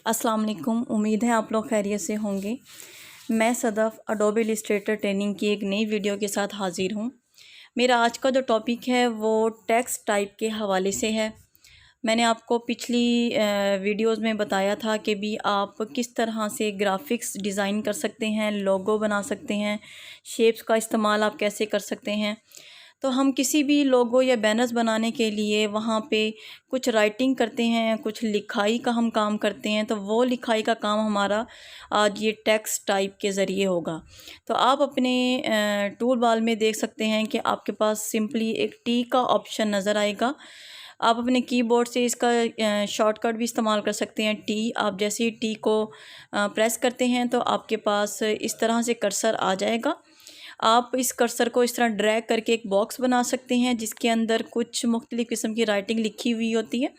अस्सलाम वालेकुम। उम्मीद है आप लोग खैरियत से होंगे। मैं सदफ़ अडोबे इलस्ट्रेटर ट्रेनिंग की एक नई वीडियो के साथ हाज़िर हूँ। मेरा आज का जो टॉपिक है वो टेक्स्ट टाइप के हवाले से है। मैंने आपको पिछली वीडियोज़ में बताया था कि भी आप किस तरह से ग्राफ़िक्स डिज़ाइन कर सकते हैं, लोगो बना सकते हैं, शेप्स का इस्तेमाल आप कैसे कर सकते हैं। तो हम किसी भी लोगो या बैनर्स बनाने के लिए वहाँ पे कुछ राइटिंग करते हैं, कुछ लिखाई का हम काम करते हैं। तो वो लिखाई का काम हमारा आज ये टेक्स्ट टाइप के ज़रिए होगा। तो आप अपने टूल बार में देख सकते हैं कि आपके पास सिंपली एक टी का ऑप्शन नज़र आएगा। आप अपने कीबोर्ड से इसका शॉर्टकट भी इस्तेमाल कर सकते हैं टी। आप जैसे ही टी को प्रेस करते हैं तो आपके पास इस तरह से कर्सर आ जाएगा। आप इस कर्सर को इस तरह ड्रैग करके एक बॉक्स बना सकते हैं जिसके अंदर कुछ मुख्तलिफ़ किस्म की राइटिंग लिखी हुई होती है।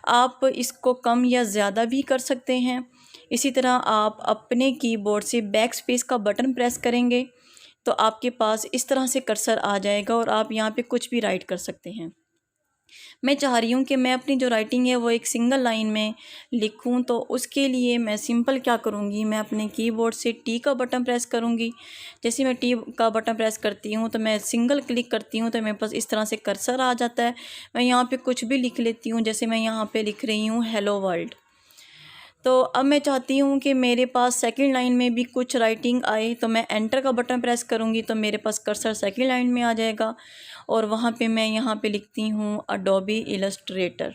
आप इसको कम या ज़्यादा भी कर सकते हैं। इसी तरह आप अपने कीबोर्ड से बैक स्पेस का बटन प्रेस करेंगे तो आपके पास इस तरह से कर्सर आ जाएगा और आप यहाँ पे कुछ भी राइट कर सकते हैं। मैं चाह रही हूँ कि मैं अपनी जो राइटिंग है वो एक सिंगल लाइन में लिखूँ, तो उसके लिए मैं सिंपल क्या करूँगी, मैं अपने कीबोर्ड से टी का बटन प्रेस करूँगी। जैसे मैं टी का बटन प्रेस करती हूँ तो मैं सिंगल क्लिक करती हूँ तो मेरे पास इस तरह से कर्सर आ जाता है। मैं यहाँ पे कुछ भी लिख लेती हूँ, जैसे मैं यहाँ पे लिख रही हूँ हेलो वर्ल्ड। तो अब मैं चाहती हूँ कि मेरे पास सेकंड लाइन में भी कुछ राइटिंग आए, तो मैं एंटर का बटन प्रेस करूँगी तो मेरे पास कर्सर सेकंड लाइन में आ जाएगा और वहाँ पे मैं यहाँ पे लिखती हूँ अडोबे इलस्ट्रेटर।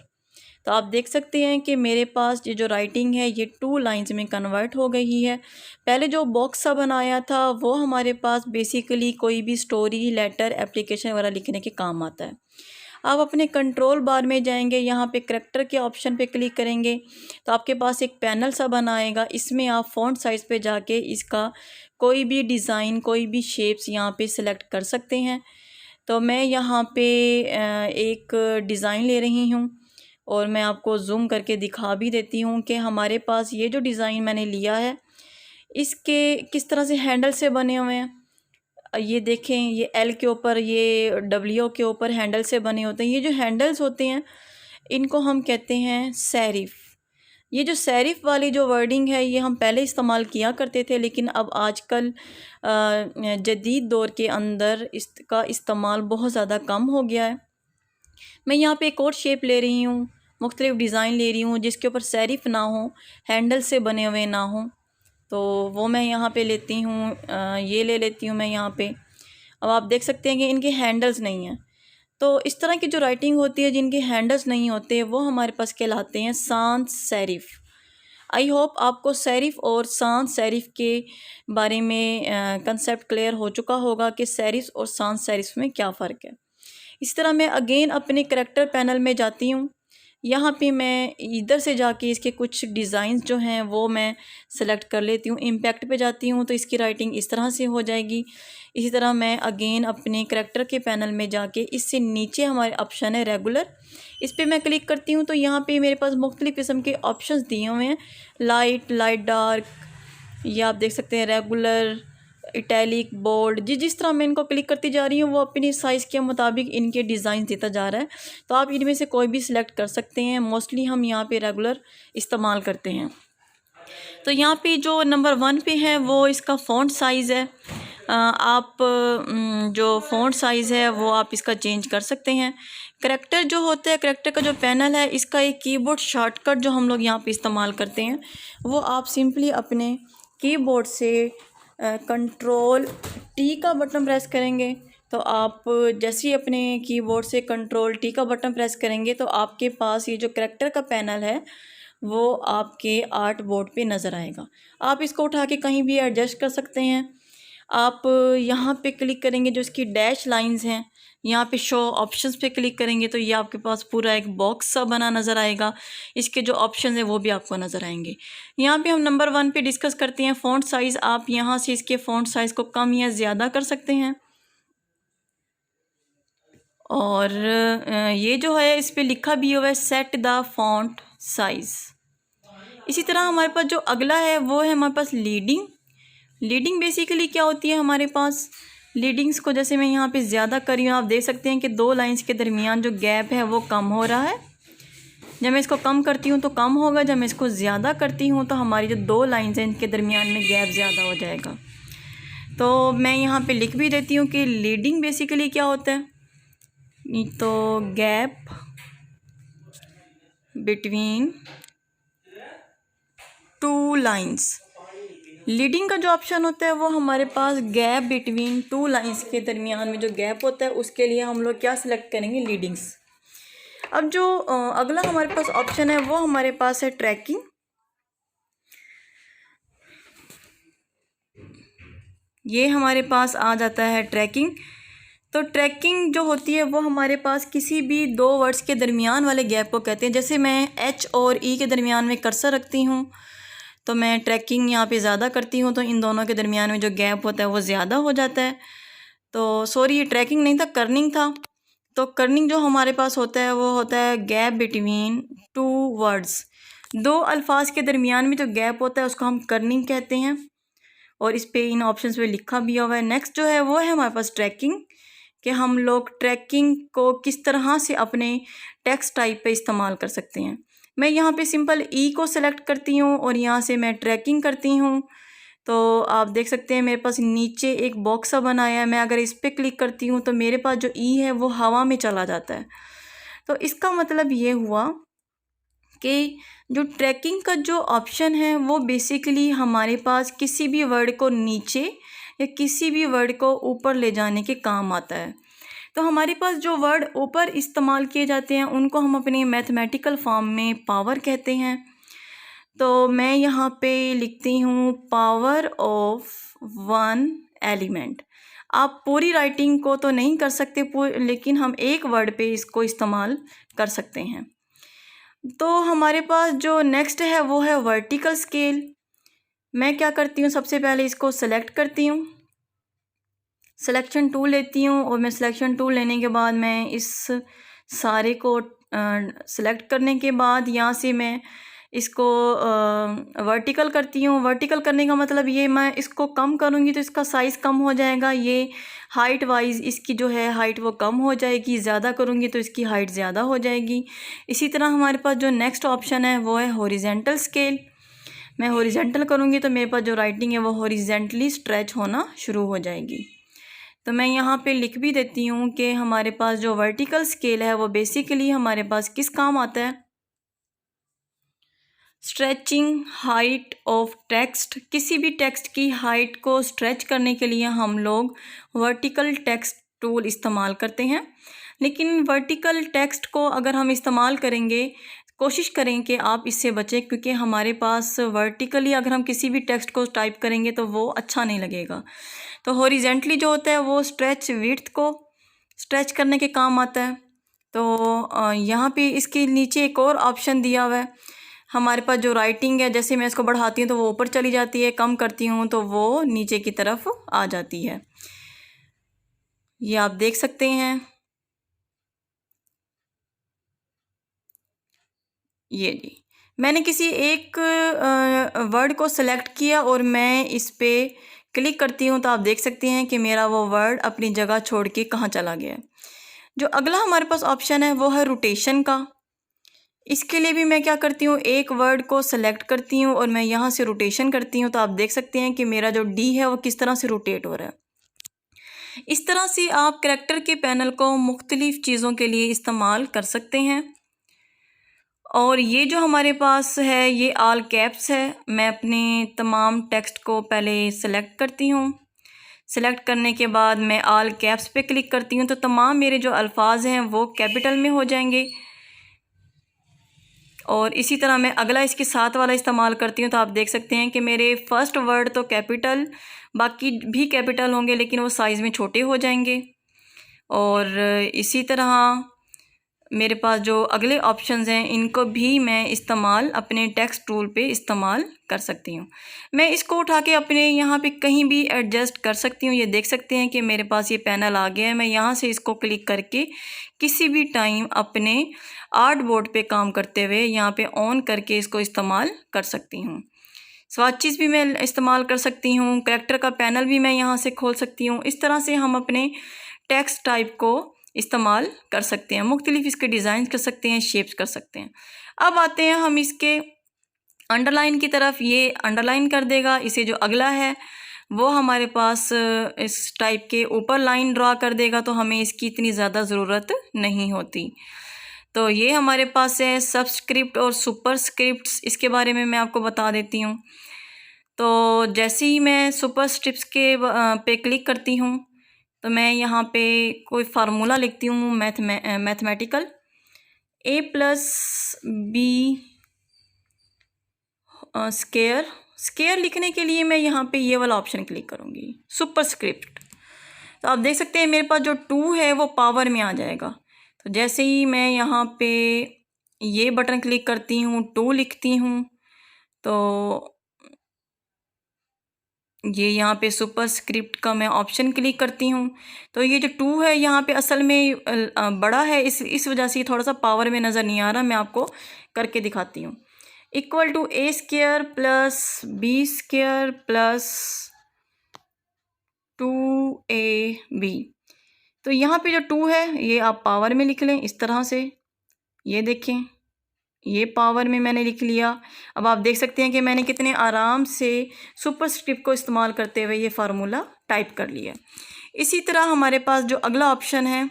तो आप देख सकते हैं कि मेरे पास ये जो राइटिंग है ये 2 लाइंस में कन्वर्ट हो गई है। पहले जो बॉक्स सा बनाया था वो हमारे पास बेसिकली कोई भी स्टोरी, लेटर, एप्लीकेशन वगैरह लिखने के काम आता है। आप अपने कंट्रोल बार में जाएंगे, यहाँ पे करैक्टर के ऑप्शन पे क्लिक करेंगे तो आपके पास एक पैनल सा बना आएगा। इसमें आप फ़ॉन्ट साइज़ पे जाके इसका कोई भी डिज़ाइन, कोई भी शेप्स यहाँ पे सिलेक्ट कर सकते हैं। तो मैं यहाँ पे एक डिज़ाइन ले रही हूँ और मैं आपको जूम करके दिखा भी देती हूँ कि हमारे पास ये जो डिज़ाइन मैंने लिया है इसके किस तरह से हैंडल से बने हुए हैं। ये देखें, ये एल के ऊपर, ये डब्ल्यू के ऊपर हैंडल से बने होते हैं। ये जो हैंडल्स होते हैं इनको हम कहते हैं सेरिफ। ये जो सेरिफ वाली जो वर्डिंग है ये हम पहले इस्तेमाल किया करते थे, लेकिन अब आजकल जदीद दौर के अंदर इसका इस्तेमाल बहुत ज़्यादा कम हो गया है। मैं यहाँ पे एक और शेप ले रही हूँ, मुख्तलिफ़ डिज़ाइन ले रही हूँ जिसके ऊपर सेरिफ ना हो, हैंडल से बने हुए ना हो। तो वो मैं यहाँ पे लेती हूँ, ये ले लेती हूँ मैं यहाँ पे। अब आप देख सकते हैं कि इनके हैंडल्स नहीं हैं। तो इस तरह की जो राइटिंग होती है जिनके हैंडल्स नहीं होते वो हमारे पास कहलाते हैं sans सेरिफ। आई होप आपको सेरिफ और sans सेरिफ के बारे में कंसेप्ट क्लियर हो चुका होगा कि सेरिफ और sans सेरिफ में क्या फ़र्क है। इस तरह मैं अगेन अपने करैक्टर पैनल में जाती हूँ। यहाँ पे मैं इधर से जाके इसके कुछ डिज़ाइंस जो हैं वो मैं सेलेक्ट कर लेती हूँ। इम्पैक्ट पे जाती हूँ तो इसकी राइटिंग इस तरह से हो जाएगी। इसी तरह मैं अगेन अपने करैक्टर के पैनल में जाके इससे नीचे हमारे ऑप्शन है रेगुलर, इस पर मैं क्लिक करती हूँ तो यहाँ पे मेरे पास मुख्तलिफ़ किस्म के ऑप्शंस दिए हुए हैं, लाइट, डार्क, ये आप देख सकते हैं, रेगुलर, इटैलिक, बोल्ड। जिस तरह मैं इनको क्लिक करती जा रही हूँ वो अपनी साइज़ के मुताबिक इनके डिज़ाइन देता जा रहा है। तो आप इनमें से कोई भी सिलेक्ट कर सकते हैं। मोस्टली हम यहाँ पे रेगुलर इस्तेमाल करते हैं। तो यहाँ पे जो नंबर 1 पे है वो इसका फ़ॉन्ट साइज़ है। आप जो फ़ॉन्ट साइज़ है वो आप इसका चेंज कर सकते हैं। करैक्टर जो होता है, करैक्टर का जो पैनल है इसका एक कीबोर्ड शॉर्टकट जो हम लोग यहाँ पे इस्तेमाल करते हैं वो आप सिंपली अपने कीबोर्ड से कंट्रोल टी का बटन प्रेस करेंगे तो आप जैसे ही अपने कीबोर्ड से कंट्रोल टी का बटन प्रेस करेंगे तो आपके पास ये जो करैक्टर का पैनल है वो आपके आर्ट बोर्ड पे नज़र आएगा। आप इसको उठा के कहीं भी एडजस्ट कर सकते हैं। आप यहाँ पे क्लिक करेंगे, जो इसकी डैश लाइंस हैं यहाँ पे शो ऑप्शंस पे क्लिक करेंगे तो ये आपके पास पूरा एक बॉक्स सा बना नज़र आएगा। इसके जो ऑप्शंस हैं वो भी आपको नज़र आएंगे। यहाँ पे हम नंबर 1 पे डिस्कस करते हैं फ़ॉन्ट साइज़। आप यहाँ से इसके फ़ॉन्ट साइज़ को कम या ज़्यादा कर सकते हैं। और ये जो है इस पर लिखा भी हुआ है सेट द फ़ॉन्ट साइज़। इसी तरह हमारे पास जो अगला है वो है हमारे पास लीडिंग। लीडिंग बेसिकली क्या होती है, हमारे पास लीडिंग्स को जैसे मैं यहाँ पे ज़्यादा कर रही हूँ, आप देख सकते हैं कि 2 लाइंस के दरमियान जो गैप है वो कम हो रहा है। जब मैं इसको कम करती हूँ तो कम होगा, जब मैं इसको ज़्यादा करती हूँ तो हमारी जो दो लाइन्स हैं इनके दरमियान में गैप ज़्यादा हो जाएगा। तो मैं यहाँ पे लिख भी देती हूँ कि लीडिंग बेसिकली क्या होता है, तो gap between two lines. Leading का जो ऑप्शन होता है वो हमारे पास गैप बिटवीन टू लाइन्स के दरमियान में जो गैप होता है उसके लिए हम लोग क्या सिलेक्ट करेंगे, लीडिंग्स। अब जो अगला हमारे पास ऑप्शन है वो हमारे पास है ट्रैकिंग। ये हमारे पास आ जाता है ट्रैकिंग। तो ट्रैकिंग जो होती है वो हमारे पास किसी भी दो वर्ड्स के दरमियान वाले गैप को कहते हैं। जैसे मैं एच और ई के दरमियान में कर्सर रखती हूँ तो मैं ट्रैकिंग यहाँ पे ज़्यादा करती हूँ तो इन दोनों के दरमियान में जो गैप होता है वो ज़्यादा हो जाता है। तो सॉरी, ये ट्रैकिंग नहीं था, कर्निंग था। तो कर्निंग जो हमारे पास होता है वो होता है गैप बिटवीन टू वर्ड्स। दो अल्फाज के दरमियान में जो गैप होता है उसको हम कर्निंग कहते हैं, और इस पे इन ऑप्शंस पे लिखा भी हुआ है। नेक्स्ट जो है वो है हमारे पास ट्रैकिंग, कि हम लोग ट्रैकिंग को किस तरह से अपने टेक्स्ट टाइप पे इस्तेमाल कर सकते हैं। मैं यहाँ पे सिंपल ई को सेलेक्ट करती हूँ और यहाँ से मैं ट्रैकिंग करती हूँ। तो आप देख सकते हैं मेरे पास नीचे एक बॉक्स सा बनाया है। मैं अगर इस पर क्लिक करती हूँ तो मेरे पास जो ई है वो हवा में चला जाता है। तो इसका मतलब ये हुआ कि जो ट्रैकिंग का जो ऑप्शन है वो बेसिकली हमारे पास किसी भी वर्ड को नीचे या किसी भी वर्ड को ऊपर ले जाने के काम आता है। तो हमारे पास जो वर्ड ऊपर इस्तेमाल किए जाते हैं उनको हम अपने मैथमेटिकल फॉर्म में पावर कहते हैं। तो मैं यहाँ पे लिखती हूँ पावर ऑफ वन एलिमेंट। आप पूरी राइटिंग को तो नहीं कर सकते लेकिन हम एक वर्ड पे इसको इस्तेमाल कर सकते हैं। तो हमारे पास जो नेक्स्ट है वो है वर्टिकल स्केल। मैं क्या करती हूँ, सबसे पहले इसको सेलेक्ट करती हूँ, सिलेक्शन टूल लेती हूँ और मैं सिलेक्शन टूल लेने के बाद मैं इस सारे को सिलेक्ट करने के बाद यहाँ से मैं इसको वर्टिकल करती हूँ। वर्टिकल करने का मतलब ये, मैं इसको कम करूँगी तो इसका साइज़ कम हो जाएगा, ये हाइट वाइज इसकी जो है हाइट वो कम हो जाएगी, ज़्यादा करूँगी तो इसकी हाइट ज़्यादा हो जाएगी। इसी तरह हमारे पास जो नेक्स्ट ऑप्शन है वो है हॉरिजेंटल स्केल। मैं हॉरिजेंटल करूँगी तो मेरे पास जो राइटिंग है वो हॉरिजेंटली स्ट्रेच होना शुरू हो जाएगी। तो मैं यहाँ पे लिख भी देती हूँ कि हमारे पास जो वर्टिकल स्केल है वो बेसिकली हमारे पास किस काम आता है, स्ट्रेचिंग हाइट ऑफ टेक्स्ट। किसी भी टेक्स्ट की हाइट को स्ट्रेच करने के लिए हम लोग वर्टिकल टेक्स्ट टूल इस्तेमाल करते हैं। लेकिन वर्टिकल टेक्स्ट को अगर हम इस्तेमाल करेंगे, कोशिश करें कि आप इससे बचें, क्योंकि हमारे पास वर्टिकली अगर हम किसी भी टेक्स्ट को टाइप करेंगे तो वो अच्छा नहीं लगेगा। तो हॉरिजेंटली जो होता है वो स्ट्रेच विड्थ को स्ट्रेच करने के काम आता है। तो यहाँ पे इसके नीचे एक और ऑप्शन दिया हुआ है। हमारे पास जो राइटिंग है, जैसे मैं इसको बढ़ाती हूँ तो वो ऊपर चली जाती है, कम करती हूँ तो वो नीचे की तरफ आ जाती है। ये आप देख सकते हैं। ये जी, मैंने किसी एक वर्ड को सेलेक्ट किया और मैं इस पे क्लिक करती हूँ तो आप देख सकते हैं कि मेरा वो वर्ड अपनी जगह छोड़ के कहाँ चला गया। जो अगला हमारे पास ऑप्शन है वो है रोटेशन का। इसके लिए भी मैं क्या करती हूँ, एक वर्ड को सेलेक्ट करती हूँ और मैं यहाँ से रोटेशन करती हूँ तो आप देख सकते हैं कि मेरा जो डी है वो किस तरह से रोटेट हो रहा है। इस तरह से आप करैक्टर के पैनल को मुख्तलिफ़ चीज़ों के लिए इस्तेमाल कर सकते हैं। और ये जो हमारे पास है ये ऑल कैप्स है। मैं अपने तमाम टेक्स्ट को पहले सेलेक्ट करती हूँ, सेलेक्ट करने के बाद मैं ऑल कैप्स पे क्लिक करती हूँ तो तमाम मेरे जो अल्फाज हैं वो कैपिटल में हो जाएंगे। और इसी तरह मैं अगला इसके साथ वाला इस्तेमाल करती हूँ तो आप देख सकते हैं कि मेरे फर्स्ट वर्ड तो कैपिटल, बाकी भी कैपिटल होंगे लेकिन वो साइज़ में छोटे हो जाएंगे। और इसी तरह मेरे पास जो अगले ऑप्शंस हैं इनको भी मैं इस्तेमाल अपने टेक्स्ट टूल पे इस्तेमाल कर सकती हूँ। मैं इसको उठा के अपने यहाँ पे कहीं भी एडजस्ट कर सकती हूँ। ये देख सकते हैं कि मेरे पास ये पैनल आ गया है। मैं यहाँ से इसको क्लिक करके किसी भी टाइम अपने आर्ट बोर्ड पे काम करते हुए यहाँ पे ऑन करके इसको इस्तेमाल कर सकती हूँ। स्वाचेस भी मैं इस्तेमाल कर सकती हूँ, करैक्टर का पैनल भी मैं यहाँ से खोल सकती हूँ। इस तरह से हम अपने टेक्स्ट टाइप को इस्तेमाल कर सकते हैं, मुख्तलिफ इसके डिज़ाइन कर सकते हैं, शेप्स कर सकते हैं। अब आते हैं हम इसके अंडरलाइन की तरफ। ये अंडरलाइन कर देगा। इसे जो अगला है वो हमारे पास इस टाइप के ऊपर लाइन ड्रा कर देगा, तो हमें इसकी इतनी ज़्यादा ज़रूरत नहीं होती। तो ये हमारे पास है सबस्क्रिप्ट और सुपरस्क्रिप्ट्स। इसके बारे में मैं आपको बता देती हूँ। तो जैसे ही मैं सुपरस्क्रिप्ट्स के पे क्लिक करती हूँ तो मैं यहाँ पे कोई फार्मूला लिखती हूँ मैथमेटिकल a+b स्केयर लिखने के लिए मैं यहाँ पे ये वाला ऑप्शन क्लिक करूँगी, सुपरस्क्रिप्ट। तो आप देख सकते हैं मेरे पास जो 2 है वो पावर में आ जाएगा। तो जैसे ही मैं यहाँ पे ये बटन क्लिक करती हूँ, 2 लिखती हूँ, तो ये यहाँ पे सुपरस्क्रिप्ट का मैं ऑप्शन क्लिक करती हूँ। तो ये जो 2 है यहाँ पे असल में बड़ा है, इस वजह से थोड़ा सा पावर में नज़र नहीं आ रहा। मैं आपको करके दिखाती हूँ। Equal to a² plus b² plus 2ab। तो यहाँ पे जो 2 है ये आप पावर में लिख लें इस तरह से। ये देखें, ये पावर में मैंने लिख लिया। अब आप देख सकते हैं कि मैंने कितने आराम से सुपरस्क्रिप्ट को इस्तेमाल करते हुए ये फार्मूला टाइप कर लिया। इसी तरह हमारे पास जो अगला ऑप्शन है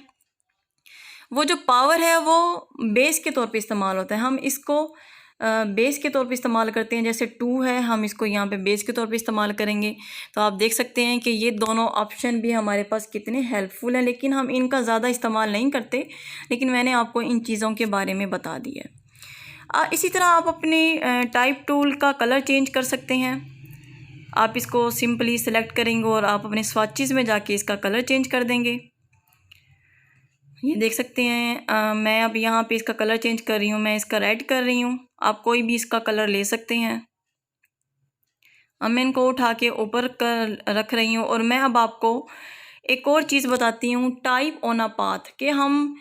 वो जो पावर है वो बेस के तौर पे इस्तेमाल होता है। हम इसको बेस के तौर पे इस्तेमाल करते हैं। जैसे 2 है, हम इसको यहाँ पे बेस के तौर पे इस्तेमाल करेंगे। तो आप देख सकते हैं कि ये दोनों ऑप्शन भी हमारे पास कितने हेल्पफुल हैं, लेकिन हम इनका ज़्यादा इस्तेमाल नहीं करते। लेकिन मैंने आपको इन चीज़ों के बारे में बता दिया है। इसी तरह आप अपने टाइप टूल का कलर चेंज कर सकते हैं। आप इसको सिंपली सेलेक्ट करेंगे और आप अपने स्वाचेस में जाके इसका कलर चेंज कर देंगे। ये देख सकते हैं मैं अब यहाँ पे इसका कलर चेंज कर रही हूँ। मैं इसका रेड कर रही हूँ। आप कोई भी इसका कलर ले सकते हैं। अब मैं इनको उठा के ऊपर कर रख रही हूँ। और मैं अब आपको एक और चीज़ बताती हूँ, टाइप ऑन अ पाथ, कि हम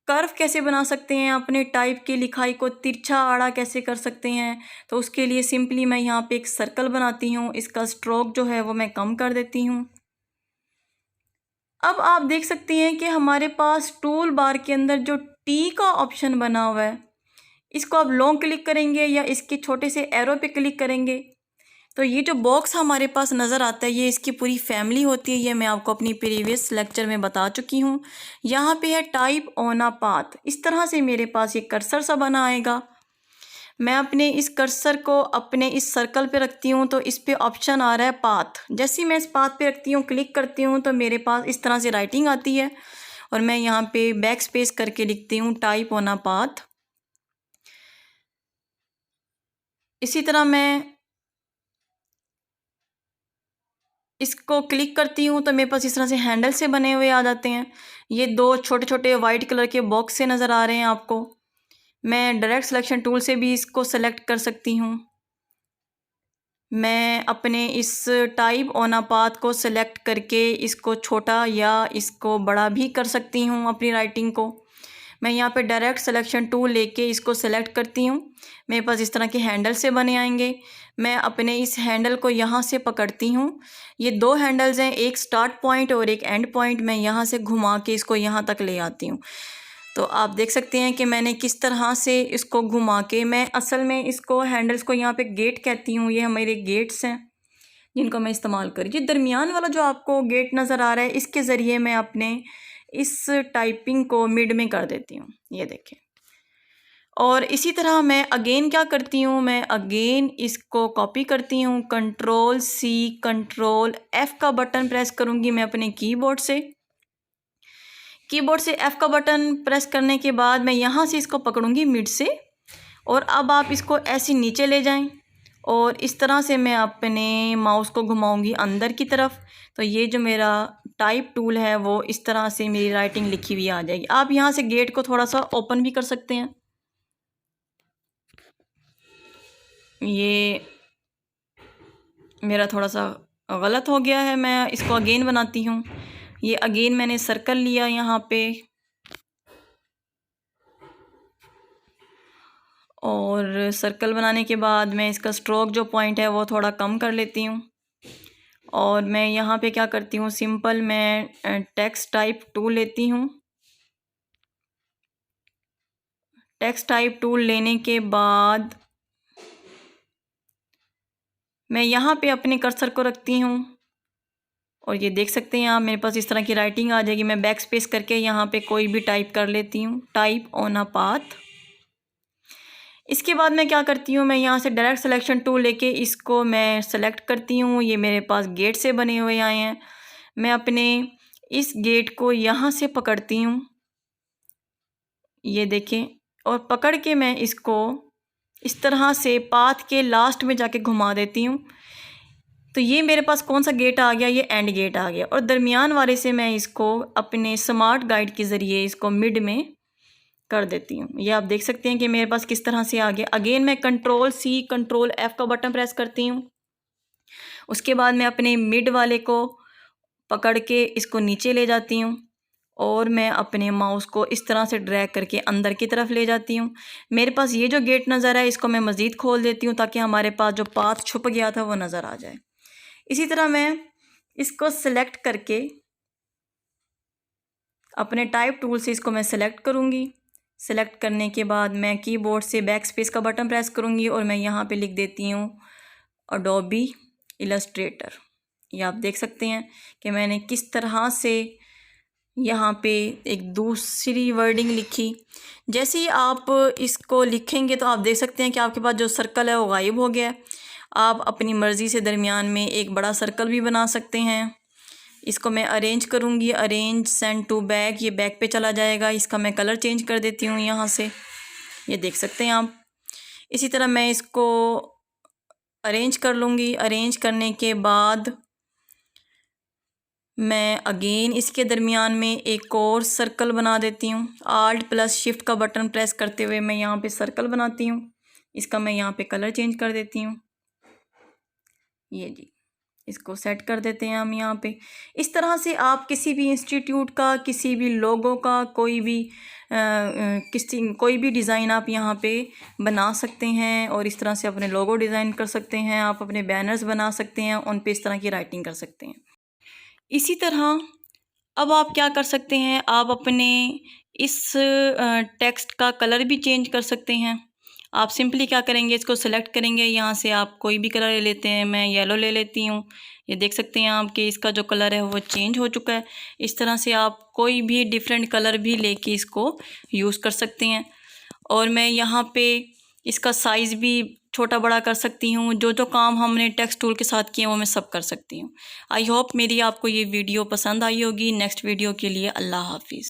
कर्व कैसे बना सकते हैं, अपने टाइप की लिखाई को तिरछा आड़ा कैसे कर सकते हैं। तो उसके लिए सिंपली मैं यहाँ पे एक सर्कल बनाती हूँ। इसका स्ट्रोक जो है वो मैं कम कर देती हूँ। अब आप देख सकते हैं कि हमारे पास टूल बार के अंदर जो टी का ऑप्शन बना हुआ है, इसको आप लॉन्ग क्लिक करेंगे या इसके छोटे से एरो पे क्लिक करेंगे तो ये जो बॉक्स हमारे पास नज़र आता है ये इसकी पूरी फैमिली होती है। ये मैं आपको अपनी प्रीवियस लेक्चर में बता चुकी हूँ। यहाँ पे है टाइप ऑन अ पाथ। इस तरह से मेरे पास ये कर्सर सा बना आएगा। मैं अपने इस कर्सर को अपने इस सर्कल पे रखती हूँ तो इस पे ऑप्शन आ रहा है पाथ। जैसे ही मैं इस पाथ पे रखती हूँ, क्लिक करती हूँ, तो मेरे पास इस तरह से राइटिंग आती है और मैं यहाँ पे बैक स्पेस करके लिखती हूँ टाइप ऑन अ पाथ। इसी तरह मैं इसको क्लिक करती हूँ तो मेरे पास इस तरह से हैंडल से बने हुए आ जाते हैं। ये 2 छोटे छोटे वाइट कलर के बॉक्स से नज़र आ रहे हैं आपको। मैं डायरेक्ट सिलेक्शन टूल से भी इसको सेलेक्ट कर सकती हूँ। मैं अपने इस टाइप ऑन अ पाथ को सेलेक्ट करके इसको छोटा या इसको बड़ा भी कर सकती हूँ अपनी राइटिंग को। मैं यहाँ पे डायरेक्ट सिलेक्शन टूल लेके इसको सेलेक्ट करती हूँ। मेरे पास इस तरह के हैंडल से बने आएंगे। मैं अपने इस हैंडल को यहाँ से पकड़ती हूँ। ये 2 हैंडल्स हैं, एक स्टार्ट पॉइंट और एक एंड पॉइंट। मैं यहाँ से घुमा के इसको यहाँ तक ले आती हूँ। तो आप देख सकते हैं कि मैंने किस तरह से इसको घुमा के, मैं असल में इसको हैंडल्स को यहाँ पे गेट कहती हूँ। ये हमारे गेट्स हैं जिनको मैं इस्तेमाल करी। ये दरमियान वाला जो आपको गेट नज़र आ रहा है, इसके ज़रिए मैं अपने इस टाइपिंग को मिड में कर देती हूँ। ये देखें। और इसी तरह मैं अगेन क्या करती हूँ, मैं अगेन इसको कॉपी करती हूँ। Ctrl+C Ctrl+F का बटन प्रेस करूँगी मैं अपने कीबोर्ड से। F का बटन प्रेस करने के बाद मैं यहाँ से इसको पकड़ूँगी मिड से। और अब आप इसको ऐसे नीचे ले जाएं और इस तरह से मैं अपने माउस को घुमाऊंगी अंदर की तरफ। तो ये जो मेरा टाइप टूल है वो इस तरह से मेरी राइटिंग लिखी हुई आ जाएगी। आप यहाँ से गेट को थोड़ा सा ओपन भी कर सकते हैं। ये मेरा थोड़ा सा गलत हो गया है, मैं इसको अगेन बनाती हूँ। ये अगेन मैंने सर्कल लिया यहाँ पे और सर्कल बनाने के बाद मैं इसका स्ट्रोक जो पॉइंट है वो थोड़ा कम कर लेती हूँ। और मैं यहाँ पे क्या करती हूँ, सिंपल मैं टेक्स्ट टाइप टूल लेती हूँ। टेक्स्ट टाइप टूल लेने के बाद मैं यहाँ पे अपने कर्सर को रखती हूँ और ये देख सकते हैं आप, मेरे पास इस तरह की राइटिंग आ जाएगी। मैं बैक स्पेस करके यहाँ पे कोई भी टाइप कर लेती हूँ, टाइप ऑन अ पाथ। इसके बाद मैं क्या करती हूँ, मैं यहाँ से डायरेक्ट सिलेक्शन टूल लेके इसको मैं सेलेक्ट करती हूँ। ये मेरे पास गेट से बने हुए आए हैं। मैं अपने इस गेट को यहाँ से पकड़ती हूँ, ये देखें, और पकड़ के मैं इसको इस तरह से पाथ के लास्ट में जाके घुमा देती हूँ। तो ये मेरे पास कौन सा गेट आ गया, ये एंड गेट आ गया। और दरमियान वाले से मैं इसको अपने स्मार्ट गाइड के ज़रिए इसको मिड में कर देती हूँ। ये आप देख सकते हैं कि मेरे पास किस तरह से आ गया। अगेन मैं कंट्रोल सी कंट्रोल एफ़ का बटन प्रेस करती हूँ। उसके बाद मैं अपने मिड वाले को पकड़ के इसको नीचे ले जाती हूँ और मैं अपने माउस को इस तरह से ड्रैग करके अंदर की तरफ ले जाती हूँ। मेरे पास ये जो गेट नज़र है इसको मैं मज़ीद खोल देती हूँ ताकि हमारे पास जो पाथ छुप गया था वो नज़र आ जाए। इसी तरह मैं इसको सिलेक्ट करके अपने टाइप टूल से इसको मैं सिलेक्ट करूँगी। सिलेक्ट करने के बाद मैं कीबोर्ड से बैक स्पेस का बटन प्रेस करूँगी और मैं यहाँ पे लिख देती हूँ अडोबी इलस्ट्रेटर। ये आप देख सकते हैं कि मैंने किस तरह से यहाँ पे एक दूसरी वर्डिंग लिखी। जैसे ही आप इसको लिखेंगे तो आप देख सकते हैं कि आपके पास जो सर्कल है वो गायब हो गया है। आप अपनी मर्ज़ी से दरमियान में एक बड़ा सर्कल भी बना सकते हैं। इसको मैं अरेंज करूँगी, अरेंज सेंड टू बैक, ये बैक पे चला जाएगा। इसका मैं कलर चेंज कर देती हूँ यहाँ से, ये देख सकते हैं आप। इसी तरह मैं इसको अरेंज कर लूँगी। अरेंज करने के बाद मैं अगेन इसके दरमियान में एक और सर्कल बना देती हूँ। आल्ट प्लस शिफ्ट का बटन प्रेस करते हुए मैं यहाँ पे सर्कल बनाती हूँ। इसका मैं यहाँ पे कलर चेंज कर देती हूँ, ये जी, इसको सेट कर देते हैं हम यहाँ पे। इस तरह से आप किसी भी इंस्टीट्यूट का, किसी भी लोगो का, कोई भी डिज़ाइन आप यहाँ पे बना सकते हैं और इस तरह से अपने लोगो डिज़ाइन कर सकते हैं। आप अपने बैनर्स बना सकते हैं, उन पे इस तरह की राइटिंग कर सकते हैं। इसी तरह अब आप क्या कर सकते हैं, आप अपने इस टेक्स्ट का कलर भी चेंज कर सकते हैं। आप सिंपली क्या करेंगे, इसको सेलेक्ट करेंगे, यहाँ से आप कोई भी कलर ले लेते हैं। मैं येलो ले लेती हूँ। ये देख सकते हैं आप कि इसका जो कलर है वो चेंज हो चुका है। इस तरह से आप कोई भी डिफरेंट कलर भी लेके इसको यूज़ कर सकते हैं। और मैं यहाँ पे इसका साइज़ भी छोटा बड़ा कर सकती हूँ। जो जो काम हमने टेक्स्ट टूल के साथ किए वो मैं सब कर सकती हूँ। आई होप मेरी आपको ये वीडियो पसंद आई होगी। नेक्स्ट वीडियो के लिए अल्लाह हाफिज़।